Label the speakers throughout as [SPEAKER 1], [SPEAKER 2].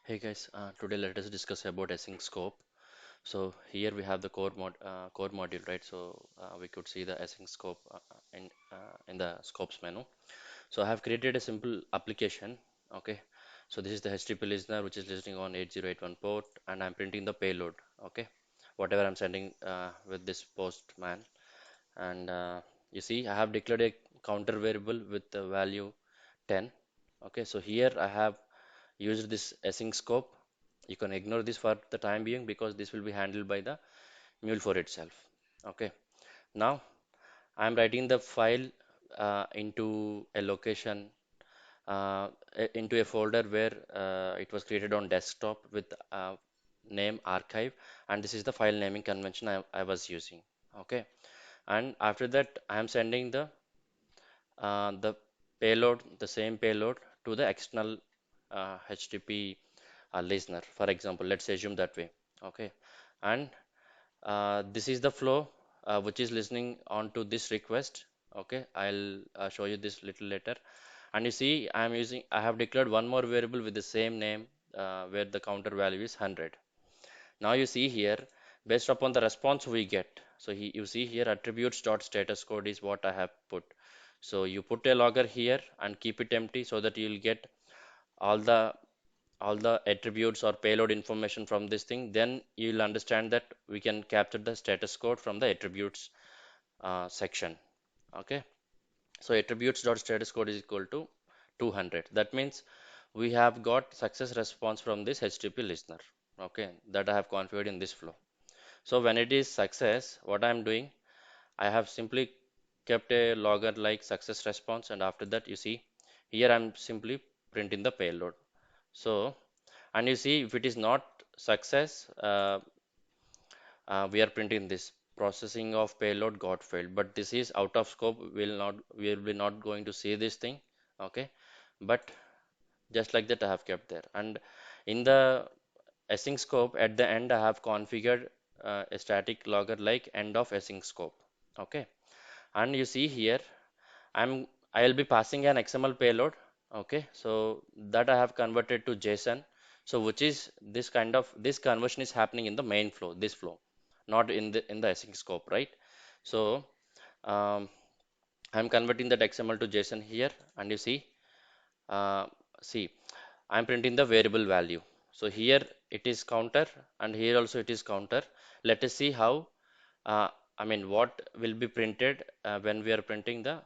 [SPEAKER 1] Hey guys, today let us discuss about async scope. So here we have the core module, right? So we could see the async scope in the scopes menu. So I have created a simple application. Okay. So this is the HTTP listener which is listening on 8081 port, and I'm printing the payload. Okay. Whatever I'm sending with this postman, and you see I have declared a counter variable with the value 10. Okay. So here I have used this async scope. You can ignore this for the time being because this will be handled by the mule for itself. Okay. Now I'm writing the file into a location, into a folder where it was created on desktop with name archive, and this is the file naming convention I was using. Okay. And after that I am sending the payload, the same payload to the external HTTP listener. For example, let's assume that way. Okay, and this is the flow which is listening on to this request. Okay, I'll show you this little later. And you see, I have declared one more variable with the same name where the counter value is 100. Now you see here, based upon the response we get. So you see here, attributes dot status code is what I have put. So you put a logger here and keep it empty so that you'll get all the attributes or payload information from this thing. Then you'll understand that we can capture the status code from the attributes section. Okay. So attributes dot status code is equal to 200. That means we have got success response from this HTTP listener. Okay, that I have configured in this flow. So when it is success, what I'm doing, I have simply kept a logger like success response, and after that you see here I'm simply printing the payload. So, and you see if it is not success, we are printing this processing of payload got failed, but this is out of scope. We will be not going to see this thing. Okay, but just like that I have kept there. And in the async scope at the end I have configured a static logger like end of async scope. Okay, and you see here I'll be passing an XML payload. Okay, so that I have converted to JSON. So which is this conversion is happening in the main flow, this flow, not in the async scope, right? So um, I'm converting that XML to JSON here, and you uh, see I'm printing the variable value. So here it is counter, and here also it is counter. Let us see how uh, what will be printed when we are printing the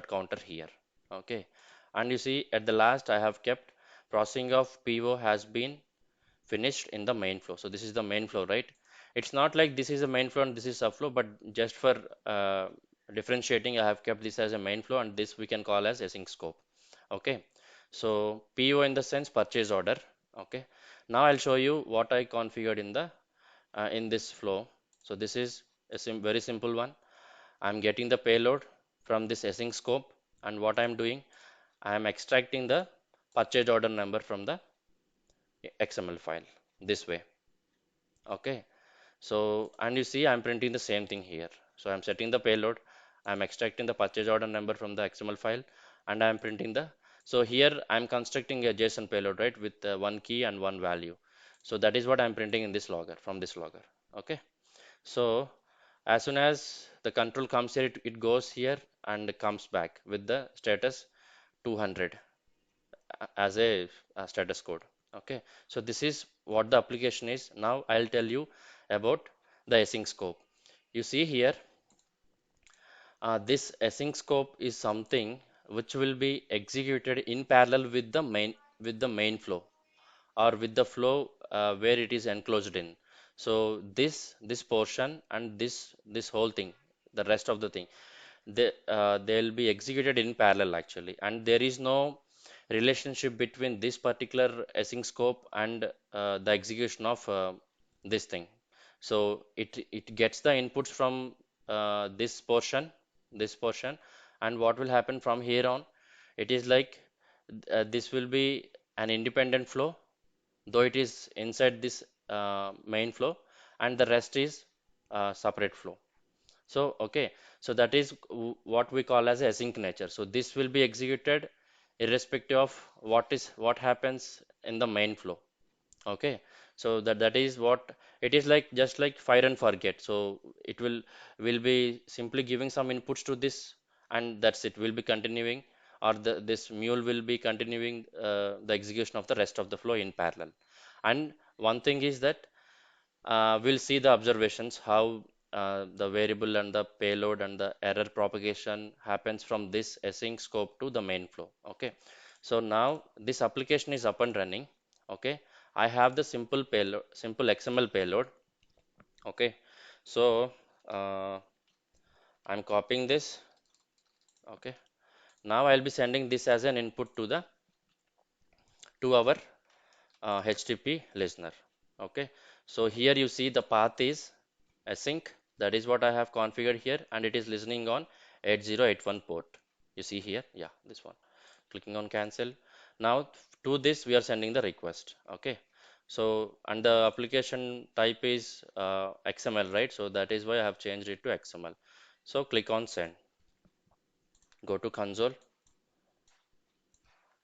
[SPEAKER 1] counter here. Okay, and you see at the last I have kept processing of PO has been finished in the main flow. So this is the main flow, right? It's not like this is a main flow and this is subflow, but just for differentiating, I have kept this as a main flow, and this we can call as async scope. Okay, so PO in the sense purchase order. Okay, now I'll show you what I configured in this flow. So this is a very simple one. I'm getting the payload from this async scope, and what I'm doing, I am extracting the purchase order number from the XML file this way. Okay, so and you see I'm printing the same thing here. So I'm setting the payload, I'm extracting the purchase order number from the XML file, and I'm printing the. So here I'm constructing a JSON payload, right, with one key and one value. So that is what I'm printing in this logger, from this logger. Okay, so as soon as the control comes here, it goes here and comes back with the status 200 as a status code. Okay, so this is what the application is. Now I'll tell you about the async scope. You see here, this async scope is something which will be executed in parallel with the main flow, or with the flow where it is enclosed in. So this portion and this whole thing, the rest of the thing, they'll be executed in parallel actually, and there is no relationship between this particular async scope and the execution of this thing. So it gets the inputs from this portion, and what will happen from here on, it is like this will be an independent flow, though it is inside this main flow, and the rest is separate flow. So, okay, so that is what we call as async nature. So this will be executed irrespective of what happens in the main flow. Okay, so that is what it is, like just like fire and forget. So it will be simply giving some inputs to this, and that's it. Will be continuing, or this mule will be continuing the execution of the rest of the flow in parallel. And one thing is that we'll see the observations how the variable and the payload and the error propagation happens from this async scope to the main flow. Okay, so now this application is up and running. Okay, I have the simple payload, simple XML payload. Okay, so uh, I'm copying this. Okay, now I'll be sending this as an input to our HTTP listener. Okay, so here you see the path is async. That is what I have configured here, and it is listening on 8081 port. You see here, yeah, this one. Clicking on cancel. Now to this we are sending the request. Okay, so and the application type is XML, right? So that is why I have changed it to XML. So click on send. Go to console.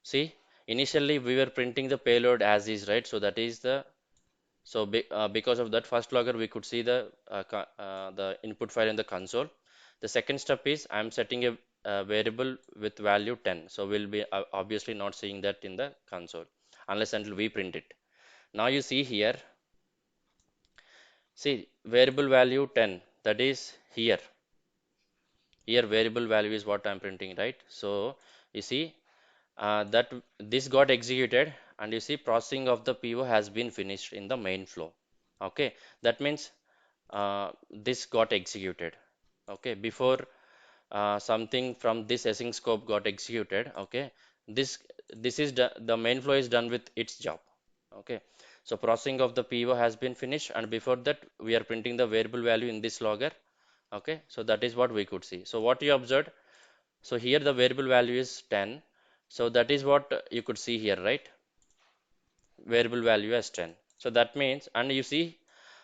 [SPEAKER 1] See, initially we were printing the payload as is, right? So that is the because of that first logger, we could see the input file in the console. The second step is I'm setting a variable with value 10. So we'll be obviously not seeing that in the console unless until we print it. Now you see here, see variable value 10. That is here. Here variable value is what I'm printing, right? So you see that this got executed, and you see processing of the PO has been finished in the main flow. Okay, that means this got executed. Okay, before something from this async scope got executed. Okay, this this is the main flow is done with its job. Okay, so processing of the PO has been finished, and before that we are printing the variable value in this logger. Okay, so that is what we could see. So what you observed, so here the variable value is 10. So that is what you could see here, right? Variable value as 10. So that means, and you see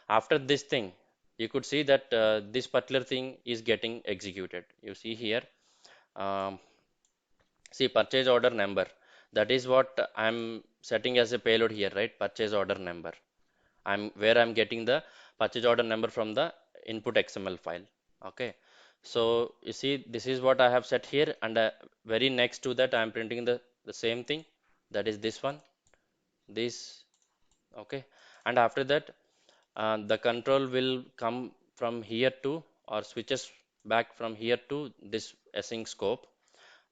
[SPEAKER 1] after this thing, you could see that this particular thing is getting executed. You see here, um, see purchase order number. That is what I'm setting as a payload here, right? Purchase order number. I'm getting the purchase order number from the input XML file. Okay. So you see, this is what I have set here, and very next to that, I'm printing the same thing. That is this one, this. Okay, and after that the control will come from here to, or switches back from here to this async scope,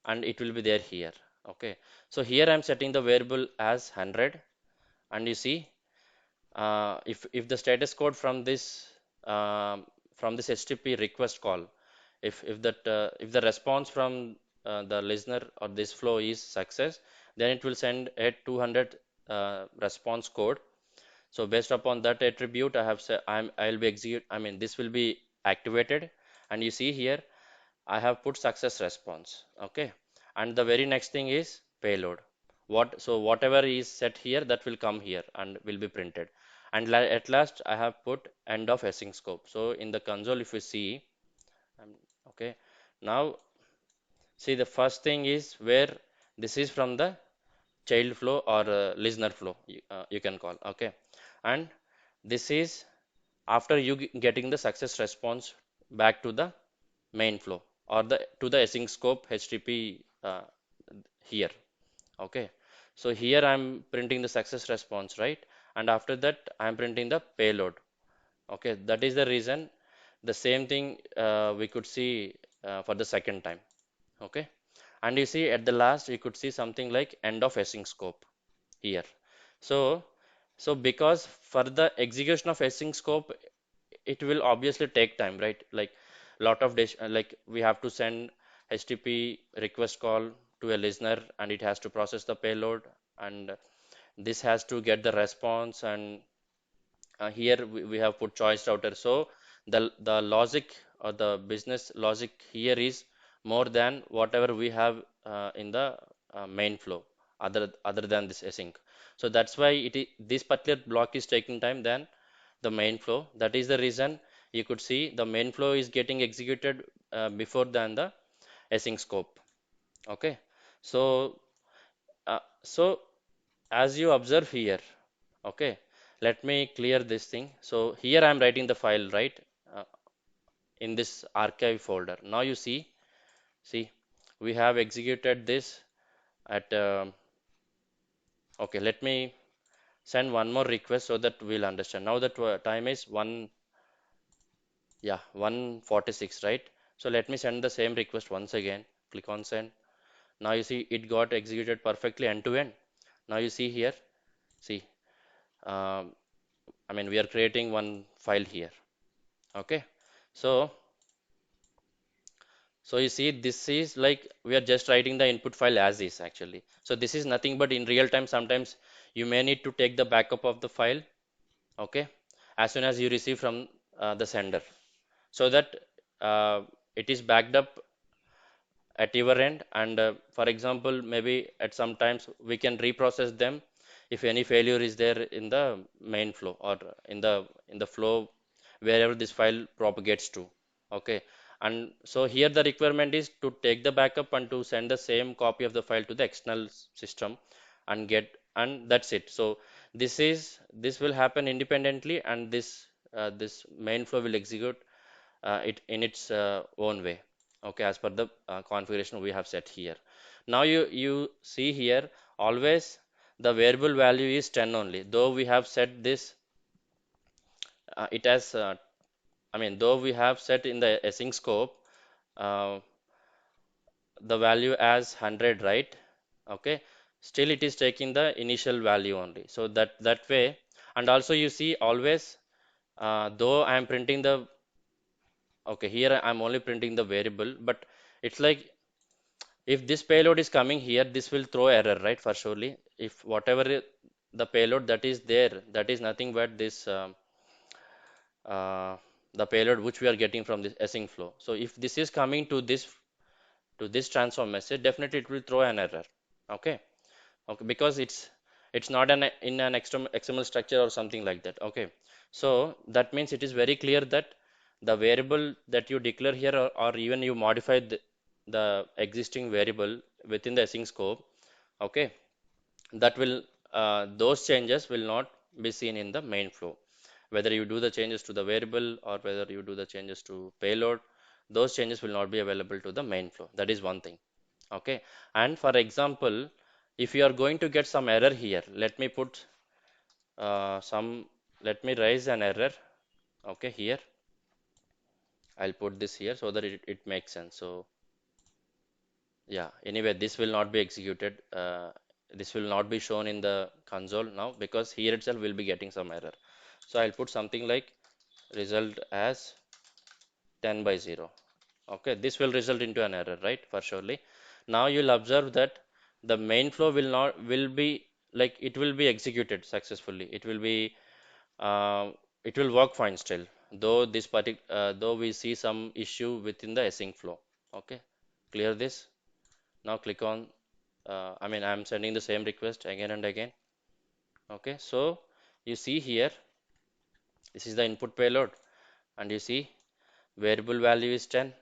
[SPEAKER 1] and it will be there here. Okay, so here I'm setting the variable as 100, and you see if the status code from this HTTP request call, if the response from the listener or this flow is success, then it will send a 200 response code. So based upon that attribute, I have said I'll be execute. I mean, this will be activated, and you see here I have put success response. Okay, and the very next thing is payload. Whatever is set here, that will come here and will be printed. And at last, I have put end of async scope. So in the console, if you see, um, okay, now see the first thing is where this is from the child flow or listener flow, you can call. Okay, and this is after you getting the success response back to the main flow or the to the async scope HTTP here. Okay, so here I'm printing the success response, right? And after that I'm printing the payload. Okay, that is the reason the same thing we could see for the second time. Okay, and you see at the last you could see something like end of async scope here. So because for the execution of async scope, it will obviously take time, right? Like lot of like we have to send HTTP request call to a listener, and it has to process the payload, and this has to get the response, and here we have put choice router. So the logic or the business logic here is more than whatever we have in the main flow, other than this async. So that's why this particular block is taking time than the main flow. That is the reason you could see the main flow is getting executed before than the async scope. Okay, so so as you observe here, okay, let me clear this thing. So here I'm writing the file, right? Uh, in this archive folder. Now you see, we have executed this at, okay, let me send one more request so that we'll understand. Now that time is 1:46, right? So let me send the same request once again. Click on send. Now you see it got executed perfectly end to end. Now you see here, see, um, I mean, we are creating one file here. Okay. So, so you see, this is like we are just writing the input file as is actually. So this is nothing but in real time, sometimes you may need to take the backup of the file, okay, as soon as you receive from the sender, so that uh, it is backed up at your end. And for example, maybe at some times we can reprocess them if any failure is there in the main flow or in the flow wherever this file propagates to. Okay. And so here the requirement is to take the backup and to send the same copy of the file to the external system and get, and that's it. So this will happen independently, and this main flow will execute it in its own way, okay, as per the configuration we have set here. Now you see here, always the variable value is 10 only, though we have set this it as I mean, though we have set in the async scope uh, the value as 100, right? Okay, still it is taking the initial value only, so that way. And also you see, always though I am printing the, okay, here I'm only printing the variable, but it's like if this payload is coming here, this will throw error, right? For surely, if whatever the payload that is there, that is nothing but this uh, the payload which we are getting from this async flow. So if this is coming to this transform message, definitely it will throw an error. Okay, okay, because it's not in an XML structure or something like that. Okay, so that means it is very clear that the variable that you declare here, or even you modify the existing variable within the async scope, okay, that will those changes will not be seen in the main flow. Whether you do the changes to the variable or whether you do the changes to payload, those changes will not be available to the main flow. That is one thing. Okay. And for example, if you are going to get some error here, let me put some, let me raise an error. Okay, here I'll put this here so that it makes sense. So yeah, anyway, this will not be executed. This will not be shown in the console now, because here itself will be getting some error. So I'll put something like result as 10 by 0. Okay, this will result into an error, right? For surely. Now you'll observe that the main flow will be like, it will be executed successfully. Uh, it will work fine still, though though we see some issue within the async flow. Okay, clear this. Now click on I mean, I'm sending the same request again and again. Okay, so you see here, this is the input payload, and you see variable value is 10.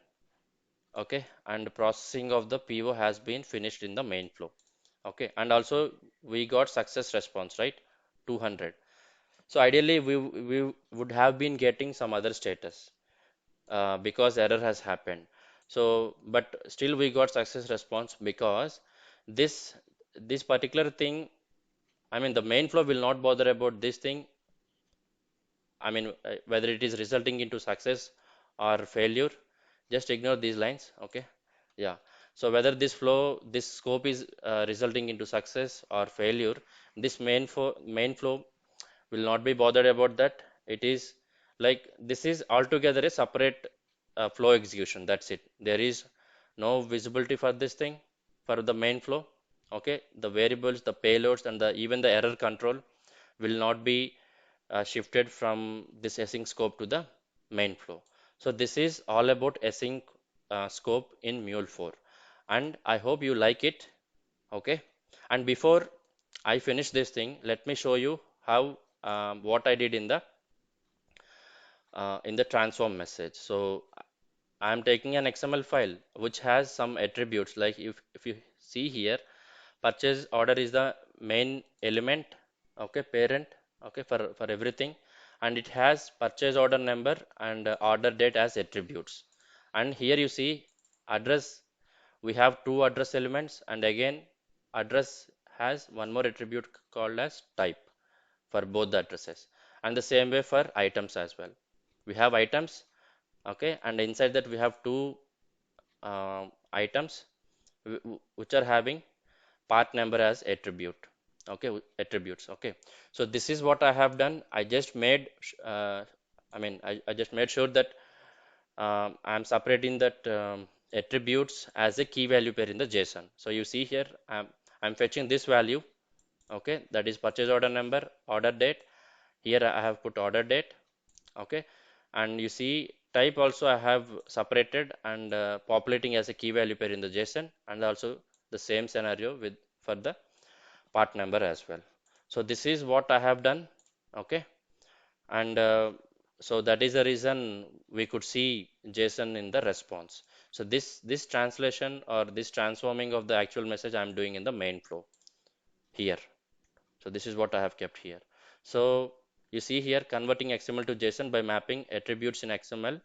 [SPEAKER 1] Okay, and processing of the PO has been finished in the main flow. Okay, and also we got success response, right? 200. So ideally we would have been getting some other status because error has happened. So, but still we got success response because this this particular thing, I mean, the main flow will not bother about this thing. I mean, whether it is resulting into success or failure, just ignore these lines. Okay. Yeah. So whether this scope is resulting into success or failure, this main flow will not be bothered about that. It is like, this is altogether a separate flow execution. That's it. There is no visibility for this thing, for the main flow. Okay. The variables, the payloads, and even the error control will not be shifted from this async scope to the main flow. So this is all about async scope in Mule 4, and I hope you like it. Okay, and before I finish this thing, let me show you how what I did in the transform message. So I am taking an XML file which has some attributes, like if you see here, purchase order is the main element, okay, parent, okay, for everything, and it has purchase order number and order date as attributes. And here you see address, we have two address elements, and again address has one more attribute called as type for both the addresses, and the same way for items as well. We have items, okay, and inside that we have two items which are having part number as attribute, okay, attributes, okay. So this is what I have done. I just made I just made sure that I'm separating that attributes as a key value pair in the JSON. So you see here I'm fetching this value, okay, that is purchase order number, order date. Here I have put order date, okay, and you see type also I have separated and populating as a key value pair in the JSON, and also the same scenario with for the part number as well. So this is what I have done, okay, and so that is the reason we could see JSON in the response. So this translation or this transforming of the actual message I'm doing in the main flow here. So this is what I have kept here. So you see here converting XML to JSON by mapping attributes in XML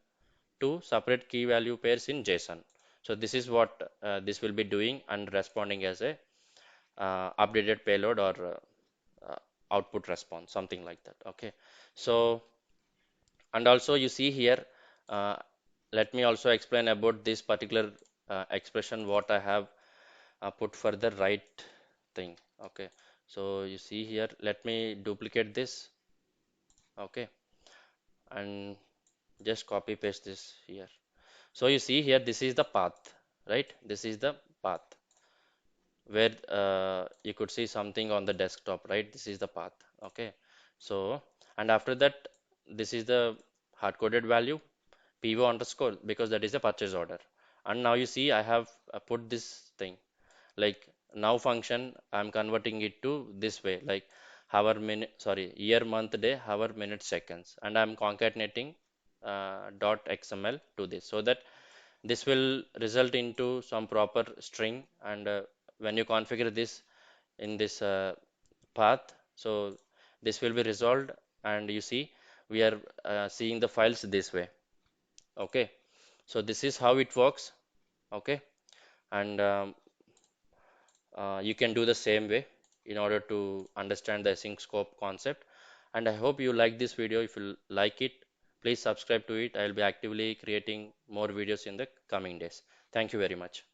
[SPEAKER 1] to separate key value pairs in JSON. So this is what this will be doing and responding as a updated payload or output response, something like that. Okay. So and also you see here, uh, let me also explain about this particular expression what I have put for the right thing. Okay. So you see here, let me duplicate this. Okay, and just copy paste this here. So you see here, this is the path, right? This is the path where you could see something on the desktop, right? This is the path. Okay, so and after that, this is the hard coded value PO underscore, because that is a purchase order. And now you see I have put this thing like now function, I'm converting it to this way, like hour minute, sorry, year month day, hour minute seconds, and I'm concatenating dot xml to this, so that this will result into some proper string. And when you configure this in this path, so this will be resolved, and you see we are seeing the files this way. Okay, so this is how it works. Okay, and you can do the same way in order to understand the async scope concept. And I hope you like this video. If you like it, please subscribe to it. I'll be actively creating more videos in the coming days. Thank you very much.